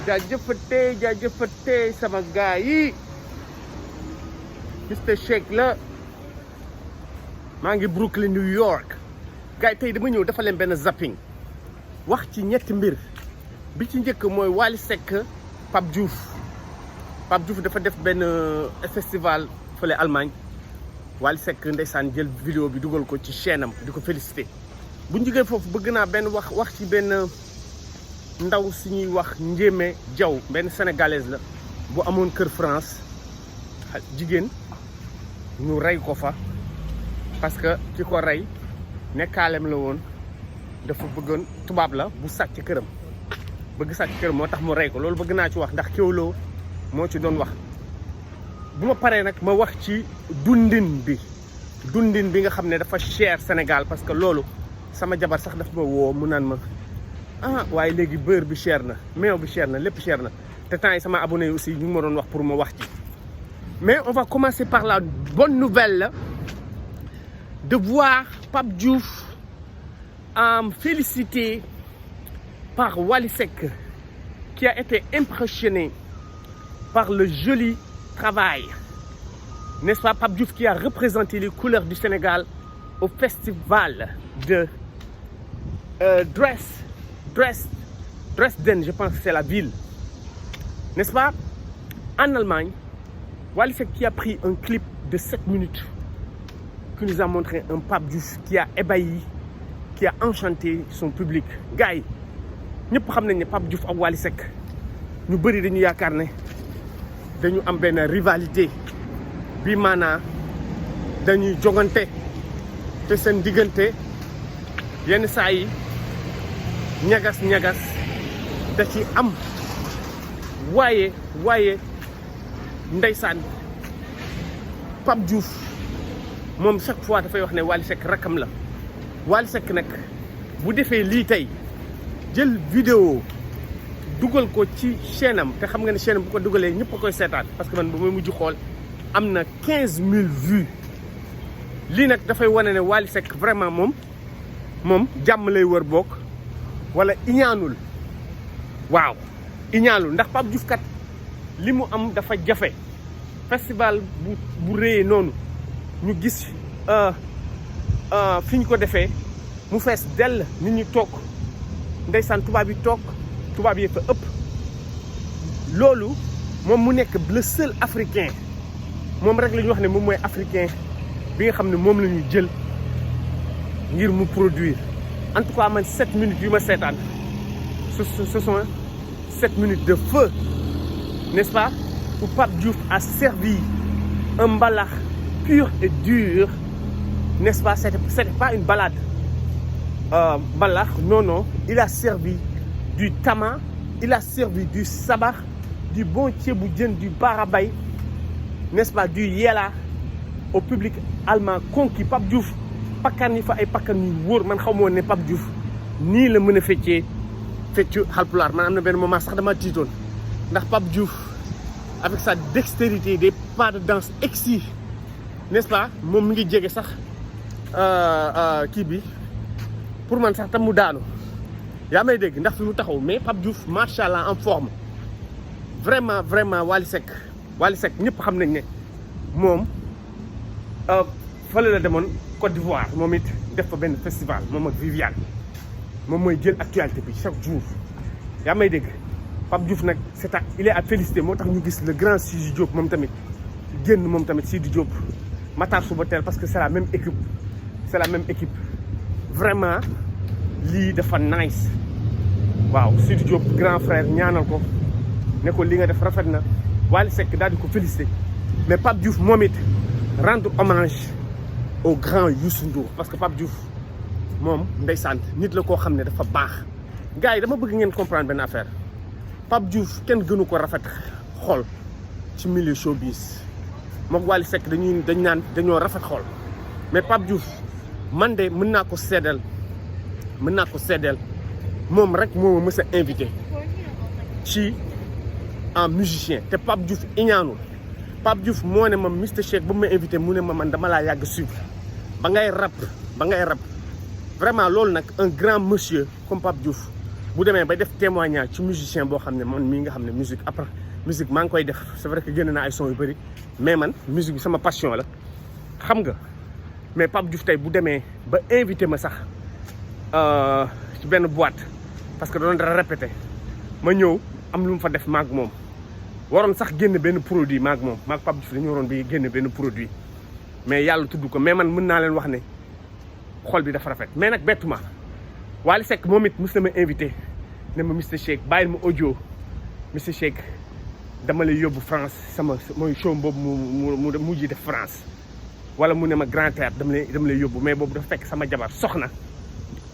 jaajëfatee sama gars yi Mister Shake la maa ngi Brooklyn New York gars yi tey dama ñëw dafa leen benn zapping wax ci ñetti mbir bi ci njëkk mooy Wally Seck Pape Diouf dafa def benn festival fële Allemagne Wally Seck ndeysaan jël vidéo bi dugal ko ci chaîne am di ko félicité bu ñu jógee foofu bëgg naa benn wax ci benn ndaw si ñuy wax Ndiémé Diaw benn sénégalaise la bu amoon kër France jigéen ñu rey ko fa parce que ki ko rey nekkaalem la woon dafa bëggoon tubaab la bu sàcc këram moo tax mu rey ko loolu bëgg naa ci wax ndax Kewlo moo ci doon wax bu ma paree nag ma wax ci dundin bi nga xam ne dafa cher Sénégal parce que loolu sama jabar sax daf ma woo mu naan ma waaye léegi beurre bi cher na meew bi cher na lépp cher na te temps yi sama abonné yi aussi ñu ngi ma doon wax pour ma wax ci mais on va commencer par la bonne nouvelle de voir Pape Diouf félicité par Wally Seck qui a été impressionné par le joli travail, n'est-ce pas? Pape Diouf qui a représenté les couleurs du Sénégal au festival de Dresden, je pense que c'est la ville, n'est-ce pas? En Allemagne, Wally Seck qui a pris un clip de 7 minutes qui nous a montré un Pape Diouf qui a ébahi, qui a enchanté son public. Gars yi ñëpp xam nañ ne Pape Diouf ak Wally Seck ñu bëri dañu yaakaar ne dañu am benn rivalité bi maanaa dañuy jogante te seen diggante yenn saa yi ñagas da ci am waaye ndeysaan Pape Diouf moom chaque fois dafay wax ne Wally Seck rakkam la Wally Seck nag bu defee lii tey jël vidéo dugal ko ci chaîne am te xam nga ne chaîne bu ko dugalee ñëpp a koy seetaan parce que man ba may mujj xool am na 15000 vues lii nag dafay wane ne Wally Seck vraiment moom jàmm lay wër bokk wala iñaanul waaw iñaanul ndax Pape Diouf kat li mu am dafa jafe festival bu réyee noonu ñu gis fi ñu ko defee mu fees dell nit ñi toog ndeysaan tubaab yi fa ëpp loolu moom mu nekk le seul africain moom rek la ñu wax ne moom mooy africain bi nga xam ne moom la ñu jël ngir mu produire en tout cas man 7 minutes yu ma seetaan ce sont 7 minutes de feu, n'est-ce pas, où Pape Diouf a servi un mbalax pur et dur, n'est-ce pas? C'était pas une balade mbalax, non, il a servi du tama, il a servi du sabar, du bon ceebu jën, du barabay, n'est-ce pas, du yela au public allemand conquis. Pape Diouf pakkan yi fa ay pakkan yu wóor man xaw ma woon ne Pape Diouf nii la mën a feccu Haalpulaar man am na benn moment sax dama tiitoon ndax Pape Diouf avec sa dextérité des pas de danse exquis, n'est-ce pas, moom mi ngi jege sax kii bi pour man sax tam mu daanu yaa may dégg ndax fi mu taxaw mais Pape Diouf macha allah en forme vraiment Wally Seck ñëpp xam nañ ne moom fële la demoon Côte d'Ivoire moom it def fa benn festival moom ak Viviane moom mooy jël actualité bi chaque jour yaa may dégg Pape Diouf nag il est à féliciter moo tax ñu gis le grand Sidi Diop moom tamit génn moom tamit Sidi Diop Matar Soubatel parce que c'est la même équipe vraiment lii dafa nice waaw Sidi Diop grand frère ñaanal ko ne ko li nga def rafet na Wally Seck daal di ko féliciter mais Pape Diouf moom it rendre hommage au grand Youssou Ndour parce que Pape Diouf moom ndeysaan nit la koo xam ne dafa baax gars yi dama bëgg ngeen comprendre benn affaire Pape Diouf kenn gënu ko rafet xol ci milieu showbiz moom Wally Seck dañoo rafet xol mais Pape Diouf man de mën naa ko seddal moom rek moo ma mës a invité ci un musicien te Pape Diouf iñaanul Pape Diouf moo ne ma Mister Shake ba ma invité mu ne ma man dama laa yàgg suivre ba ngay rap vraiment loolu nag un grand monsieur comme Pape Diouf bu demee ba def témoignage ci musicien boo xam ne man mii nga xam ne musique après musique maa ngi koy def c'est vrai que génn naa ay son yu bëri mais man musique bi sama passion la xam nga mais Pape Diouf tey bu demee ba invité ma sax ci benn boîte parce que doon dara répété ma ñëw am lu mu fa def maag moom waroon sax génn benn produit maag moom maag Pape Diouf dañu waroon bi génn benn produit mais yàlla tudd ko mais man mën naa leen wax ne xol bi dafa rafet mais nag bettu ma Wally Seck moom it mos na ma invité ne ma Mister Shake bàyyil ma audio Mister Shake dama lay yóbbu France sama mooy show boobu mu mujj def France wala mu ne ma Grand Théâtre dama lay yóbbu mais boobu dafa fekk sama jabar soxna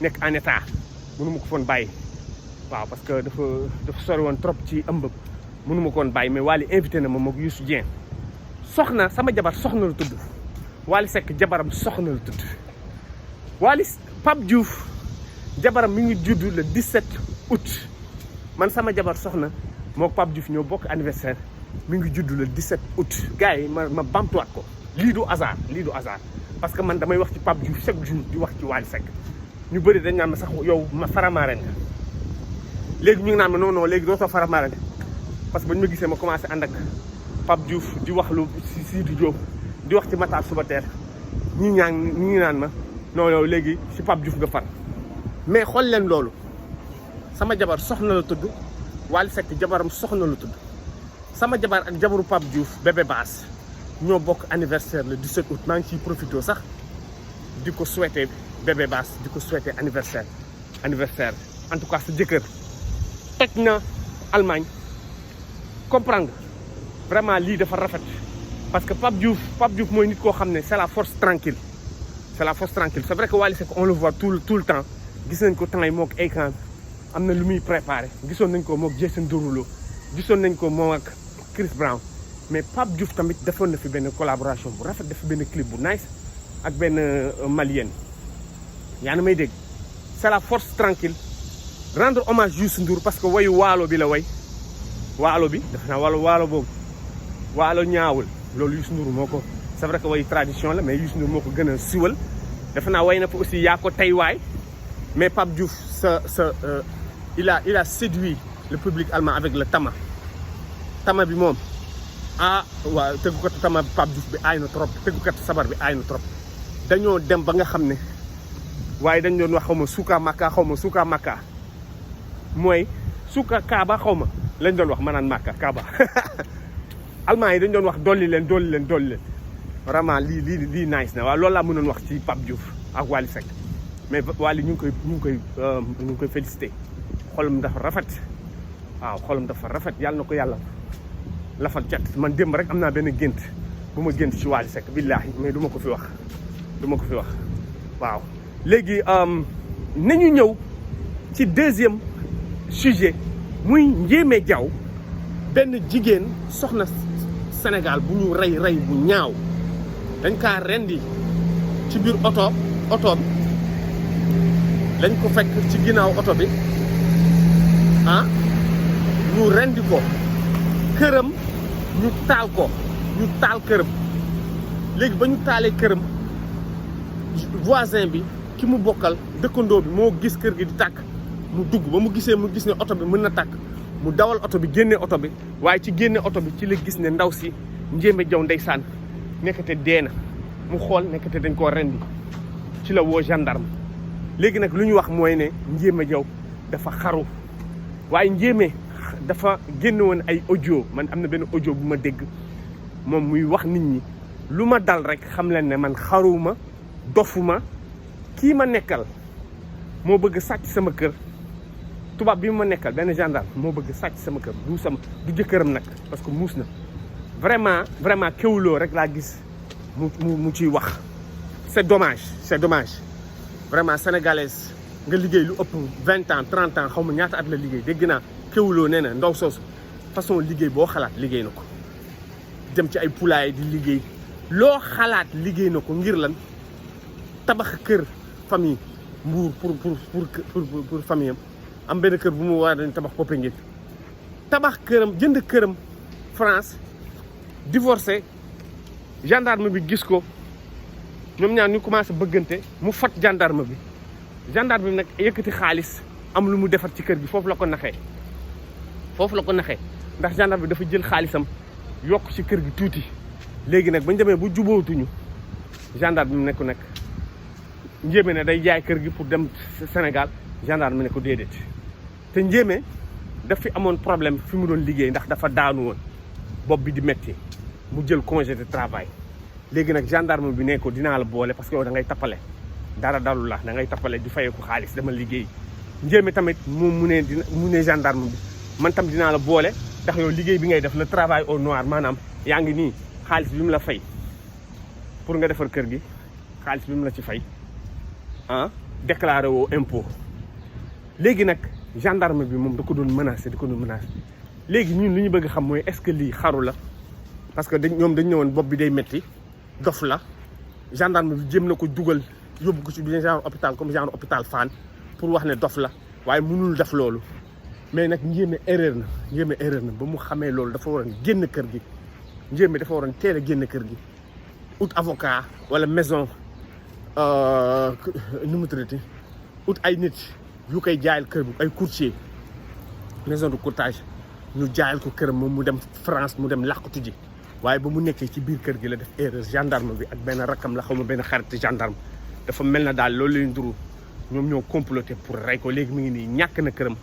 nekk en état mënu ma ko foon bàyyi waaw parce que dafa sori woon trop ci ëmb mënu ma ko woon bàyyi mais Wally invité na ma moog Youssou Dieng soxna sama jabar soxna la tudd Wally Seck jabaram soxna la tudd Wally Pape Diouf jabaram mi ngi judd le 17 août man sama jabar soxna moog Pape Diouf ñoo bokk anniversaire mi ngi judd le 17 août gars yi ma bamtuwaat ko lii du hasard parce que man damay wax ci Pape Diouf chaque jour di wax ci Wally Seck ñu bëri dañ naan ma sax yow ma faramaaren nga léegi ñu ngi naan ma non léegi dootoo faramaaren parce que ba ñu ma gisee ma commencé ànd ak Pape Diouf di wax lu si Sidi Diop di wax ci Matar Subater ñi ngi naan ma non yow léegi si Pape Diouf nga far mais xool leen loolu sama jabar soxna la tudd Wally Seck jabaram soxna la tudd sama jabar ak jabaru Pape Diouf bébé baas ñoo bokk anniversaire le 17 août maa ngi ciy profité sax di ko souhaité bébé baas di ko souhaité anniversaire en tout cas sa jëkkër toj na Allemagne comprendre vraiment lii dafa rafet parce que Pape Diouf mooy nit koo xam ne c'est la force tranquille c'est vrai que Wally Seck on le voit tout le temps gis nañ ko temps yi mook Akon am na lu muy préparé gisoon nañ ko mook Jason Derulo gisoon nañ ko moom ak Chris Brown mais Pape Diouf tamit defoon na fi benn collaboration bu rafet def benn clip bu nice ak benn malienne yaa na may dégg c'est la force tranquille rendre hommage Youssou Ndour parce que wayu waalo bi la way waalo bi def naa waalo boobu waalo ñaawul loolu Youssou Ndour moo ko c'est vrai que wayu tradition la mais Youssou Ndour moo ko gën a siwal defe naa way na fa aussi yaa ko tey waay mais Pape Diouf il a séduit le public allemand avec le tama bi moom waaw tëggukatu tama Pape Diouf bi aay na trop tëggukatu sabar bi aay na trop dañoo dem ba nga xam ne waaye dañ doon wax xaw ma suuka makka mooy suuka kaaba xaw ma lañ doon wax ma naan makka kaaba allemand yi dañ doon wax dolli leen vraiment lii nice na waaw loolu laa mënoon wax ci Pape Diouf ak Wally Seck mais Wally ñu ngi koy félicité xolam dafa rafet waaw xolam dafa rafet yàlla na ko yàlla lafal cat man démb rek am naa benn gént bu ma gént ci Wally Seck billaahi mais du ma ko fi wax waaw léegi nañu ñëw ci deuxième sujet muy Ndiémé Diaw benn jigéen soxna Sénégal bu ñu rey bu ñaaw dañ kaa rendi ci biir oto bi lañ ko fekk ci ginnaaw oto bi ñu rendi ko këram ñu taal këram léegi ba ñu taalee këram voisin bi ki mu bokkal dëkkandoo bi moo gis kër gi di tàkk mu dugg ba mu gis ne oto bi mën na tàkk mu dawal oto bi génne oto bi waaye ci génne oto bi ci la gis ne ndaw si Ndiémé Diaw ndeysaan nekkate dee na mu xool nekkate dañ koo rendi ci la woo gendarme léegi nag lu ñu wax mooy ne Ndiémé Diaw dafa xaru waaye Ndiémé dafa génne woon ay audio man am na benn audio bu ma dégg moom muy wax nit ñi lu ma dal rek xam leen ne man xaruma dofuma kii ma nekkal moo bëgg sàcc sama kër tubaab bi ma nekkal benn gendarme moo bëgg sàcc sama kër du jëkkëram nag parce que muus na vraiment Kéwoulo rek laa gis mu ciy wax c'est dommage vraiment sénégalaise nga liggéey lu ëpp 20 ans 30 ans xaw ma ñaata at la liggéey dégg naa Kéwoulo nee na ndaw soosu façon liggéey boo xalaat liggéey na ko dem ci ay poulailler di liggéey loo xalaat liggéey na ko ngir lan tabax kër famille Mbour pour famille am benn kër bu mu war dañ tabax Popenguine tabax këram jënd këram France divorcé gendarme bi gis ko ñoom ñaar ñu commencé bëggante mu fat gendarme bi nag yëkkati xaalis am lu mu defar ci kër gi foofu la ko naxee ndax gendarme bi dafa jël xaalisam yokk ci kër gi tuuti léegi nag bañ demee bu jubóotuñu gendarme bi mu nekk nag njéeme ne day jaay kër gi pour dem Sénégal gendarme bi ne ko déedéet te njéeme daf fi amoon problème fi mu doon liggéey ndax dafa daanu woon bopp bi di metti mu jël congé de travail léegi nag gendarme bi ne ko dinaa la boole parce que yow da ngay tappale dara dalu la da ngay tappale di fayeeku xaalis dama liggéey njéeme tamit moom mu ne gendarme bi man tam dinaa la boole ndax yow liggéey bi ngay def le travail au noir maanaam yaa ngi nii xaalis bi mu la fay pour nga defar kër gi xaalis bi mu la ci fay déclaré woo impôt léegi nag gendarme bi moom da ko doon menacé léegi ñun li ñu bëgg xam mooy est-ce que lii xaru la parce que ñoom dañ ñëwoon bopp bi day metti dof la gendarme bi jëm na ko dugal yóbbu ko ci bi genre hôpital comme genre hôpital Fann pour wax ne dof la waaye mënul def loolu mais nag njéeme erreur na ba mu xamee loolu dafa waroon génn kër gi njéeme dafa waroon teel a génn kër gi ut avocat wala maison nu mu tuddati ut ay nit yu koy jaayal kër bi ay courtier maison de courtage ñu jaayal ko kër moom mu dem France mu dem làqatu ji waaye ba mu nekkee ci biir kër gi la def erreur gendarme bi ak benn rakkam la xaw ma benn xarit gendarme dafa mel na daal loolu lañ duru ñoom ñoo comploté pour rey ko léegi mu ngi nii ñàkk na këram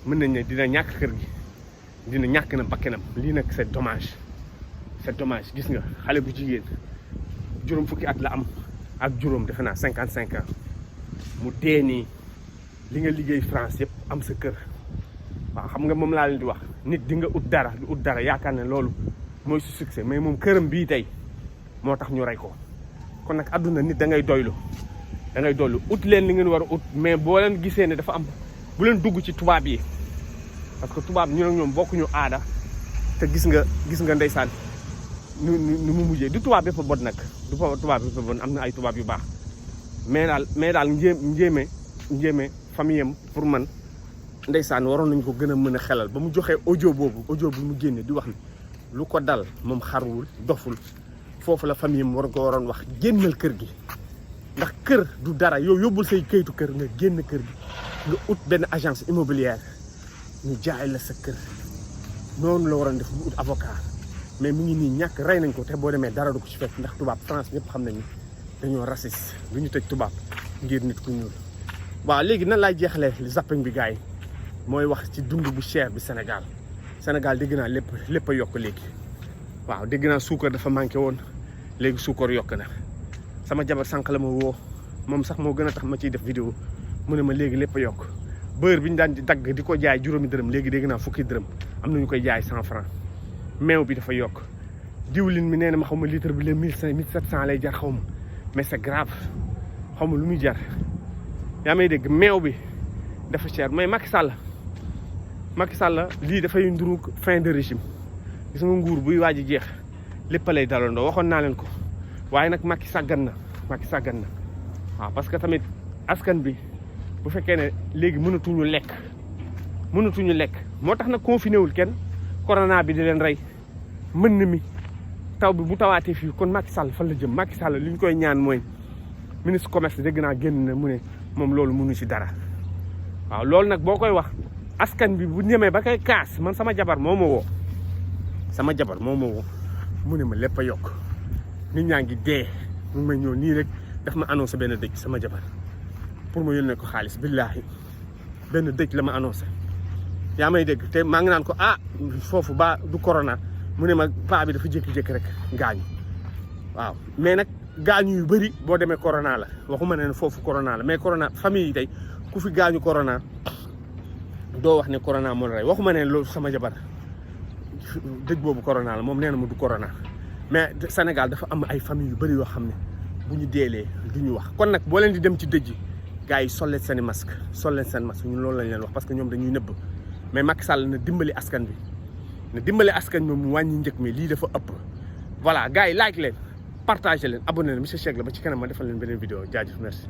mën nañ ne dina ñàkk kër gi dina ñàkk na bakkanam lii nag c'est dommage gis nga xale bu jigéen juróom fukki at la am ak juróom defe naa 55 ans mu dee nii li nga liggéey France yëpp am sa kër waaw xam nga moom laa leen di wax nit di nga ut dara yaakaar ne loolu mooy su succès mais moom këram bii tey moo tax ñu rey ko kon nag àdduna nit da ngay doylu ut leen li ngeen war a ut mais boo leen gisee ne dafa am bu leen dugg ci tubaab yi parce que tubaab ñu ak ñoom bokkuñu aada te gis nga ndeysaan nu mu mujjee du tubaab yëpp a bon nag du tubaab yëpp a bon am na ay tubaab yu baax mais daal njéeme famille am pour man ndeysaan waroon nañ ko gën a mën a xelal ba mu joxee audio bi mu génne di wax ni lu ko dal moom xaruwul doful foofu la famille am waroon wax génnal kër gi ndax kër du dara yow yóbbul say kayitu kër nga génn kër gi nga ut benn agence immobilière ñu jaay la sa kër noonu la waroon def mu ut avocat mais mu ngi nii ñàkk rey nañ ko te boo demee dara du ko ci fekk ndax tubaab France ñëpp xam nañu dañoo raciste du ñu tëj tubaab ngir nit ku ñuul. waaw léegi nan laay jeexalee zapping bi gars yi mooy wax ci dund bu cher bi Sénégal dégg naa lépp a yokk léegi waaw dégg naa suukar dafa manqué woon léegi suukar yokk na sama jabar sànq la ma woo moom sax moo gën a tax ma ciy def vidéo mu ne ma léegi lépp a yokk beurre bi ñu daan di dagg di ko jaay juróomi dërëm léegi dégg naa fukki dërëm am na ñu koy jaay 100 francs meew bi dafa yokk diwlin mi nee na ma xaw ma litre bi les 1500 1700 lay jar xaw ma mais c'est grave xaw ma lu muy jar yaa may dégg meew bi dafa cher mais Macky Sall lii dafay nduru fin de régime gis nga nguur buy waaj a jeex lépp lay dalandoo waxoon naa leen ko waaye nag Macky sàggan na waaw parce que tamit askan bi bu fekkee ne léegi mënatuñu lekk moo tax nag confiné wul kenn corona bi di leen rey mën mi taw bi bu tawaatee fii kon Macky Sall fan la jëm Macky Sall li ñu koy ñaan mooy ministre commerce dégg naa génn na mu ne moom loolu mënu ci dara waaw loolu nag boo koy wax askan bi bu ñemee ba koy kaas man sama jabar moo ma woo mu ne ma lépp a yokk nit ñaa ngi dee mu may ñëw nii rek daf ma annoncé benn dëj sama jabar pour ma yónnee ko xaalis billaahi benn dëj la ma annoncé yaa may dégg te maa ngi naan ko foofu ba du corona mu ne ma paa bi dafa jékki-jékki rek gaañu waaw mais nag gaañu yu bëri boo demee corona la waxuma ne foofu corona la mais corona famille yi tey ku fi gaañu corona doo wax ne corona moo la rey waxuma ne loolu sama jabar dëj boobu corona la moom nee na ma du corona mais Sénégal dafa am ay famille yu bëri yoo xam ne bu ñu deelee du ñu wax kon nag boo leen di dem ci dëj yi gars yi sol leen seen masque ñun loolu lañ leen wax parce que ñoom dañuy nëbb mais Macky Sall na dimbali askan bi mu wàññi njëkk mi lii dafa ëpp voilà gars yi like leen partagé leen abonné leen monsieur Cheikh la ba ci kanam ma defal leen beneen vidéo jaajëf merci